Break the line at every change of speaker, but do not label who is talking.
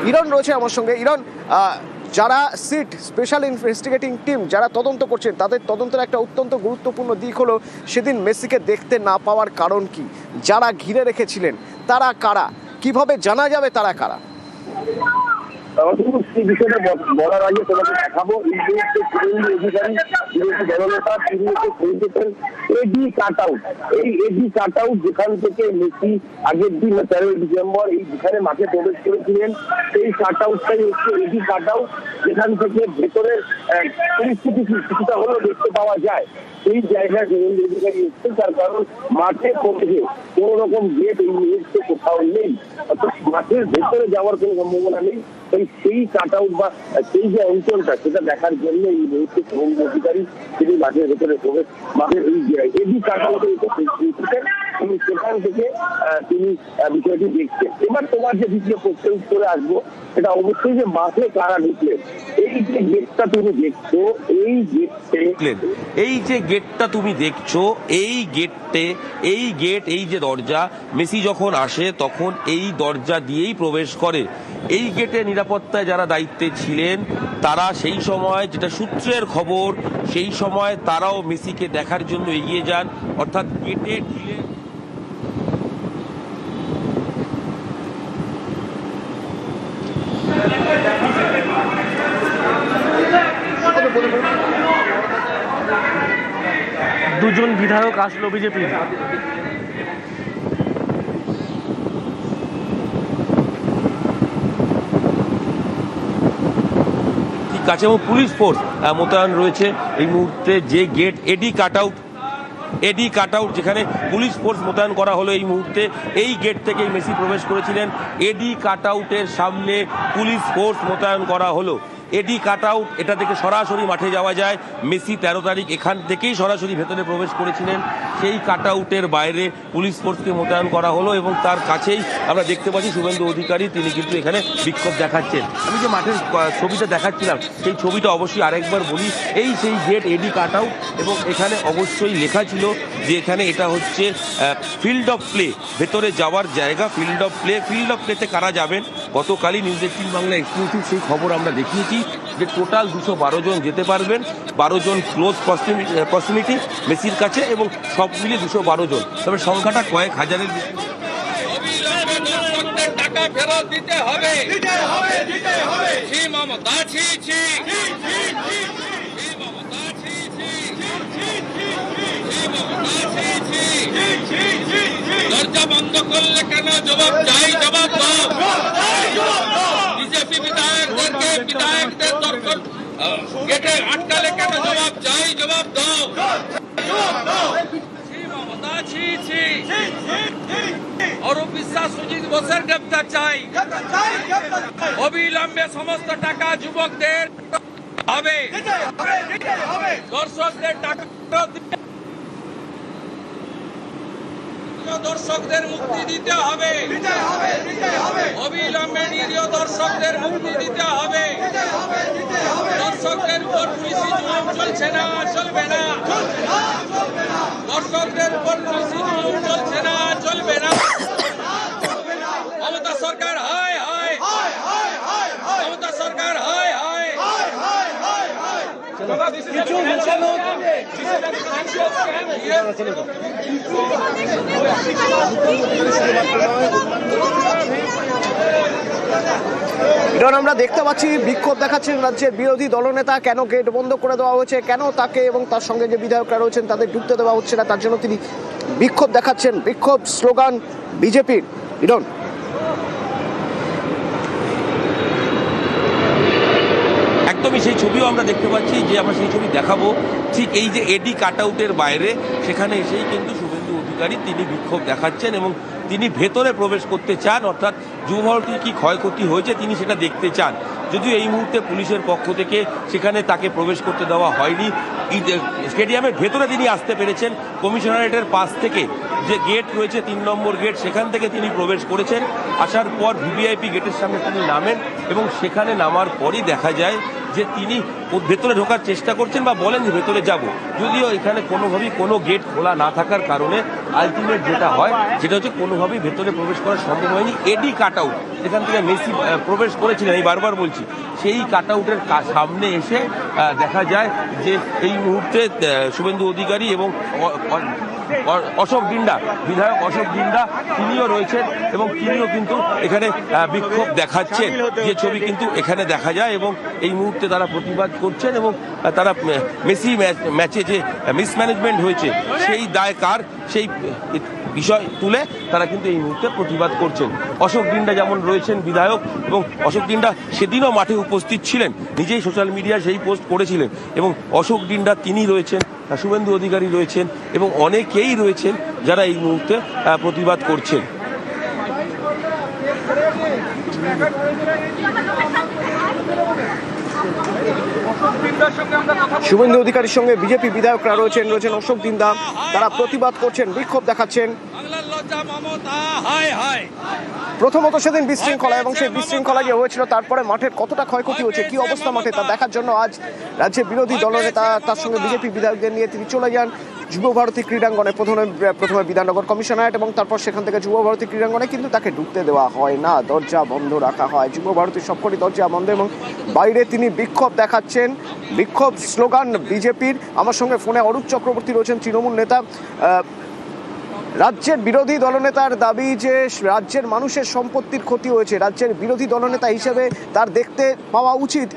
ইরন রয়েছে আমার সঙ্গে। ইরন, যারা সিট স্পেশাল ইনভেস্টিগেটিং টিম যারা তদন্ত করছেন তাদের তদন্তের একটা অত্যন্ত গুরুত্বপূর্ণ দিক হলো সেদিন মেসিকে দেখতে না পাওয়ার কারণ কি, যারা ঘিরে রেখেছিলেন তারা কারা, কিভাবে জানা যাবে তারা কারা?
সেই বিষয়টা বলার আগে তোমাকে দেখাবো এই মুহূর্তে তৃণমূল অধিকারী বিরোধী দলনেতা তিনি করেছেন এডি কাট আউট। এই এডি কাট আউট যেখান থেকে মেসি আগের দিন 13 ডিসেম্বর এই যেখানে মাঠে প্রবেশ করেছিলেন সেই কাট আউটটাই হচ্ছে এডি কাট আউট, যেখান থেকে ভেতরের পরিস্থিতি কিছুটা হলেও দেখতে পাওয়া যায়। সেই জায়গায় তৃণমূল অধিকারী এসছে, তার কারণ মাঠে পৌঁছে কোন রকম গেট এই মুহূর্তে কোথাও নেই, অর্থাৎ মাঠের ভেতরে যাওয়ার কোনো সম্ভাবনা নেই। সেই কাট আউট বা সেই যে অঞ্চলটা সেটা দেখার জন্য এই মুহূর্তে তৃণমূল অধিকারী তিনি মাঠের ভেতরে প্রবেশ মাঠের এই এডি কাট আউটের এবং সেখান থেকে তিনি বিষয়টি দেখছেন। এবার তোমার যে দ্বিতীয় প্রশ্নের উত্তরে আসবো সেটা অবশ্যই যে মাঠে কারা ঢুকলেন। এই যে গেটটা তুমি দেখছো এই
যে গেটটা তুমি দেখছো এই গেট এই যে দরজা, মেসি যখন আসে তখন এই দরজা দিয়েই প্রবেশ করে। এই গেটের নিরাপত্তায় যারা দায়িত্বে ছিলেন তারা সেই সময়, যেটা সূত্রের খবর, সেই সময় তারাও মেসিকে দেখার জন্য এগিয়ে যান, অর্থাৎ গেটে ঢিলে
দুজন বিধায়ক আসলো বিজেপির।
কাছে এবং পুলিশ ফোর্স মোতায়েন রয়েছে এই মুহূর্তে। যে গেট এডি কাট আউট যেখানে পুলিশ ফোর্স মোতায়েন করা হলো এই মুহূর্তে, এই গেট থেকেই মেসি প্রবেশ করেছিলেন। এডি কাট আউটের সামনে পুলিশ ফোর্স মোতায়েন করা হলো। এডি কাট আউট, এটা থেকে সরাসরি মাঠে যাওয়া যায়। মেসি 13 তারিখ এখান থেকেই সরাসরি ভেতরে প্রবেশ করেছিলেন। সেই কাট আউটের বাইরে পুলিশ ফোর্সকে মোতায়েন করা হলো এবং তার কাছেই আমরা দেখতে পাচ্ছি শুভেন্দু অধিকারী, তিনি কিন্তু এখানে বিক্ষোভ দেখাচ্ছেন। আমি যে মাঠের ছবিটা দেখাচ্ছিলাম সেই ছবিটা অবশ্যই আরেকবার বলি, এই সেই গেট এডি কাট আউট এবং এখানে অবশ্যই লেখা ছিল যে এখানে এটা হচ্ছে ফিল্ড অফ প্লে, ভেতরে যাওয়ার জায়গা ফিল্ড অফ প্লেতে কারা যাবেন। গতকালই নিউজ 18 বাংলা এক্সক্লুসিভ সেই খবর আমরা দেখিয়েছি যে টোটাল 212 জন যেতে পারবেন, 12 জন ক্লোজ প্রক্সিমিটি মেসির কাছে এবং সব মিলিয়ে 212 জন। তবে সংখ্যাটা কয়েক হাজারের
টাকা ফেরত দিতে হবে। দরজা বন্ধ করলে কেন? জবাব চাই, জবাব দাও। বিজেপি বিধায়কদের দর্শন গেটে আটকালে কেন? জবাব চাই, জবাব দাও। অরূপ বিশ্বাস, সুজিত বোসের গ্রেপ্তার চাই। অবিলম্বে সমস্ত টাকা যুবকদের হবে, দর্শকদের টাকা, দর্শকদের মুক্তি দিতে হবে, অবিলম্বে নিরীহ দর্শকদের মুক্তি দিতে হবে। দর্শকদের উপর পুলিশি জুলুম চলছে না, চলবে না। দর্শকদের উপর পুলিশি জুলুম চলছে না, চলবে না। মমতা সরকার হায় হায়, মমতা সরকার হায় হায়।
ইরন, আমরা দেখতে পাচ্ছি বিক্ষোভ দেখাচ্ছেন রাজ্যের বিরোধী দলনেতা। কেন গেট বন্ধ করে দেওয়া হয়েছে, কেন তাকে এবং তার সঙ্গে যে বিধায়করা রয়েছেন তাদের ঢুকতে দেওয়া হচ্ছে না, তার জন্য তিনি বিক্ষোভ দেখাচ্ছেন। বিক্ষোভ স্লোগান বিজেপির। ইরন,
একদমই সেই ছবিও আমরা দেখতে পাচ্ছি, যে আমরা সেই ছবি দেখাবো। ঠিক এই যে এডি কাট আউটের বাইরে সেখানে এসেই কিন্তু শুভেন্দু অধিকারী তিনি বিক্ষোভ দেখাচ্ছেন এবং তিনি ভেতরে প্রবেশ করতে চান, অর্থাৎ যুবভারতীর কি ক্ষয়ক্ষতি হয়েছে তিনি সেটা দেখতে চান। যদিও এই মুহূর্তে পুলিশের পক্ষ থেকে সেখানে তাকে প্রবেশ করতে দেওয়া হয়নি। স্টেডিয়ামের ভেতরে তিনি আসতে পেরেছেন। কমিশনারেটের পাশ থেকে যে গেট রয়েছে 3 নম্বর গেট, সেখান থেকে তিনি প্রবেশ করেছেন। আসার পর ভিভিআইপি গেটের সামনে তিনি নামেন এবং সেখানে নামার পরই দেখা যায় যে তিনি ভেতরে ঢোকার চেষ্টা করছেন বা বলেন যে ভেতরে যাব। যদিও এখানে কোনোভাবেই কোনো গেট খোলা না থাকার কারণে আলটিমেট যেটা হয় সেটা হচ্ছে কোনোভাবেই ভেতরে প্রবেশ করা সম্ভব হয়নি। এডি কাট আউট যেখান থেকে মেসি প্রবেশ করেছিলেন, আমি বারবার বলছি, সেই কাট আউটের সামনে এসে দেখা যায় যে এই মুহূর্তে শুভেন্দু অধিকারী এবং অশোক ডিন্ডা, বিধায়ক অশোক ডিন্ডা, তিনিও রয়েছেন এবং তিনিও কিন্তু এখানে বিক্ষোভ দেখাচ্ছেন, যে ছবি কিন্তু এখানে দেখা যায়। এবং এই মুহূর্তে তারা প্রতিবাদ করছেন এবং তারা মেসি ম্যাচে যে মিসম্যানেজমেন্ট হয়েছে সেই দায় কার, সেই বিষয় তুলে তারা কিন্তু এই মুহূর্তে প্রতিবাদ করছেন। অশোক ডিন্ডা যেমন রয়েছেন বিধায়ক, এবং অশোক ডিন্ডা সেদিনও মাঠে উপস্থিত ছিলেন, নিজেই সোশ্যাল মিডিয়ায় সেই পোস্ট করেছিলেন। এবং অশোক ডিন্ডা তিনি রয়েছেন, শুভেন্দু অধিকারী রয়েছেন এবং অনেকেই রয়েছেন যারা এই মুহূর্তে প্রতিবাদ করছেন।
শুভেন্দু অধিকারীর সঙ্গে বিজেপি বিধায়করা রয়েছেন অশোক দিন্দা, তারা প্রতিবাদ করছেন, বিক্ষোভ দেখাচ্ছেন। প্রথমত সেদিন বিশৃঙ্খলা, এবং সেই বিশৃঙ্খলা যে হয়েছিল তারপরে মাঠের কতটা ক্ষয়ক্ষতি হয়েছে, কি অবস্থা মাঠে, তা দেখার জন্য আজ রাজ্যের বিরোধী দলনেতা তার সঙ্গে বিজেপি বিধায়কদের নিয়ে তিনি চলে যান যুবভারতী ক্রীড়াঙ্গনে। প্রথমে বিধাননগর কমিশনারেট এবং তারপর সেখান থেকে যুবভারতী ক্রীড়াঙ্গনে, কিন্তু তাকে ঢুকতে দেওয়া হয় না, দরজা বন্ধ রাখা হয়, যুবভারতীর সবকটি দরজা বন্ধ, এবং বাইরে তিনি বিক্ষোভ দেখাচ্ছেন। বিক্ষোভ স্লোগান বিজেপির। আমার সঙ্গে ফোনে অরূপ চক্রবর্তী রয়েছেন, তৃণমূল নেতা। রাজ্যের বিরোধী দলনেতার দাবি যে রাজ্যের মানুষের সম্পত্তির ক্ষতি হয়েছে, রাজ্যের বিরোধী দলনেতা হিসেবে তার দেখতে পাওয়া উচিত